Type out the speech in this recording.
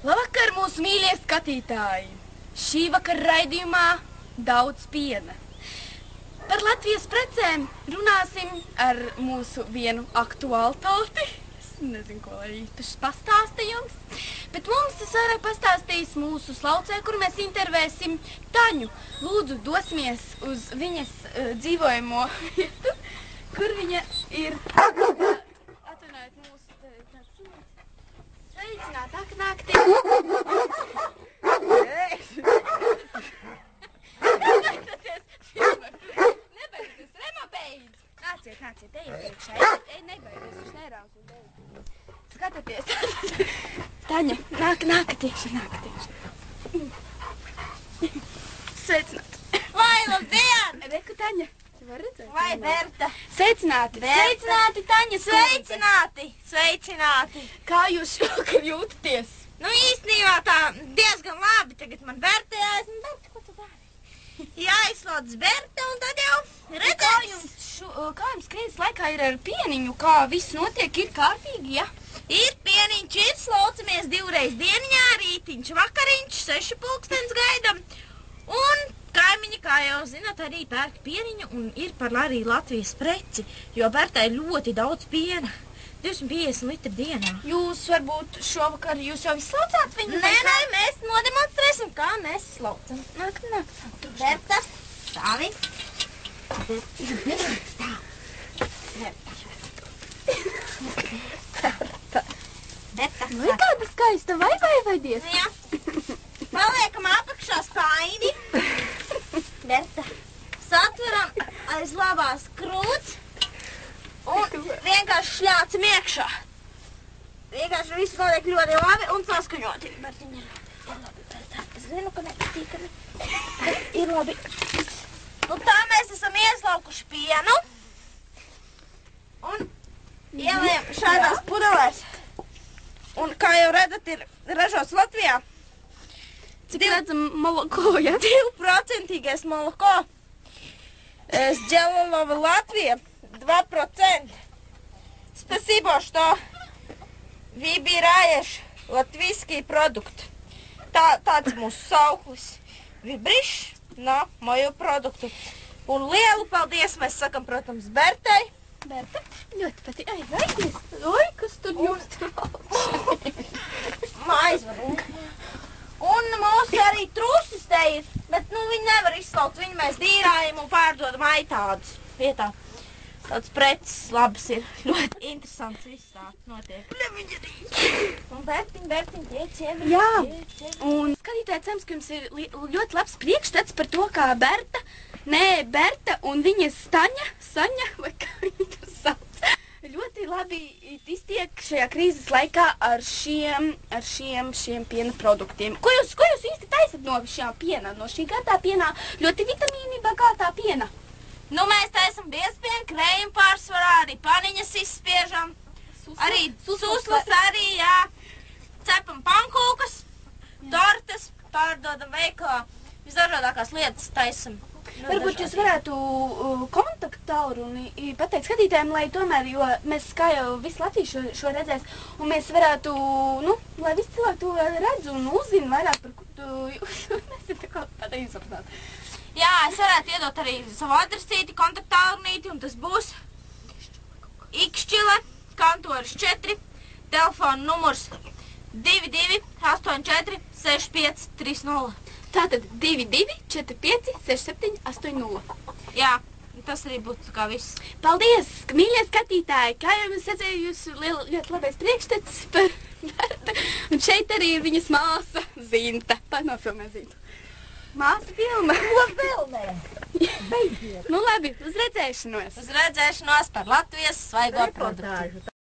Labvakar, mūsu mīļie skatītāji! Šī vakara raidījumā daudz piena. Par Latvijas precēm runāsim ar mūsu vienu aktualitāti. Es nezinu, ko lai īpaši pastāsta jums. Bet mums tas vairāk pastāstīs mūsu slaucē, kur mēs intervēsim Taņu. Lūdzu, dosimies uz viņas dzīvojamo vietu, kur viņa ir... Atvainojiet mūsu... Sveicināt, aknākti! Nebaidieties, Rema beidz! Nāciet, ejiet priekšā, nebaidieties, viņš nerauc un beidz. Skatieties! Taņa, nāk tieši. Sveicināt! Vai, labdien! Reku, Taņa! Var redzēt? Vai, Berta! Sveicināti! Sveicināti, Taņa! Sveicināti! Kā jūs šovakar jūtaties? Nu, īstenībā tā diezgan labi. Tagad man Berta jāsaka, Berta, ko tu dari? Jāizslauc Berta un tad jau redzēs. Kā jums krīzes laikā ir ar pieniņu? Kā viss notiek? Ir kārtīgi, ja? Ir pieniņš, ir slaucamies 2 reiz dieniņā, rītiņš, vakariņš, 6 pulkstens gaidam. Un kaimiņi, kā jau zināt, arī pērk pieniņu un ir par arī Latvijas preci, jo Bertai ļoti daudz piena. 250 litri dienā. Jūs varbūt šovakar, jūs jau izslaucāt viņu? Nē, mēs nodemonstrēsim, kā mēs slaucam. Nāk. Berta, stāvi. Berta. Vai kāda skaista, vai dies? Jā. Paliekam apakšā spaini. Berta. Satveram aiz labās krūts. Un vienkārši šļācam iekšā. Vienkārši viss notiek ļoti labi un saskaņoti. Bertiņa, ir labi, Berta. Es zinu, ka nepatīkami. Ir labi. Nu tā mēs esam ieslaukuši pienu. Un ielējam šādās pudelēs. Un kā jau redzat, ir ražots Latvijā. Cik redzam moloko, ja? 2% moloko. Сделала Латвия 2%. Спасибо, что выбираешь латвийский продукт. Tāds mūsu sauklis. Vibriš no moju produktu. Un lielu paldies mēs sakam, protams, Bertai. Berta, ļoti patīk. Ai, kas tur jums trauc? Mājas var. Un mūsu arī trūstis te ir, bet viņi nevar izslaukt. Viņu mēs dīrājam un pārdodam aitādus vietā. Tāds preces labs ir. Ļoti interesants viss tā notiek. Un Bertiņ, tiec. Jā, un skatītāji, cerams, ka jums ir ļoti labs priekšstats par to, kā Berta un viņas Saņa, vai kā viņa tur sauc, ļoti labi iztiek šajā krīzes laikā ar šiem piena produktiem. Ko jūs īsti taisat no šā piena, no šī gatā pienā, ļoti vitamīni bagātā piena? Nu, mēs taisam biezpienu, krējumu pārsvarā, arī paniņas izspiežam, arī suslas arī, jā. Cepam pankūkas, tortas, pārdodam veikalā, visdažādākās lietas taisam. Varbūt jūs varētu kontakttālruni pateikt skatītājiem, lai tomēr, jo mēs kā jau visu Latviju šo redzēs, un mēs varētu, lai visi cilvēki to redz un uzzina vairāk par jūs nesat neko pateikt sapratāt. Jā, es varētu iedot arī savu adresīti, kontakttālrunīti, un tas būs Ikšķile, kantoris 4, telefona numurs 22 84 65 30. Tātad 22 45 67 80. Jā, tas arī būtu kā viss. Paldies, mīļie skatītāji! Kā jau es redzēju, jūs ļoti labais priekšstats par Bertu. Un šeit arī ir viņas māsa Zinta. Nofilmē Zintu. Māsa filma. Ko filmē? Beidziet. Nu labi, uz redzēšanos. Uz redzēšanos par Latvijas svaigo produktu.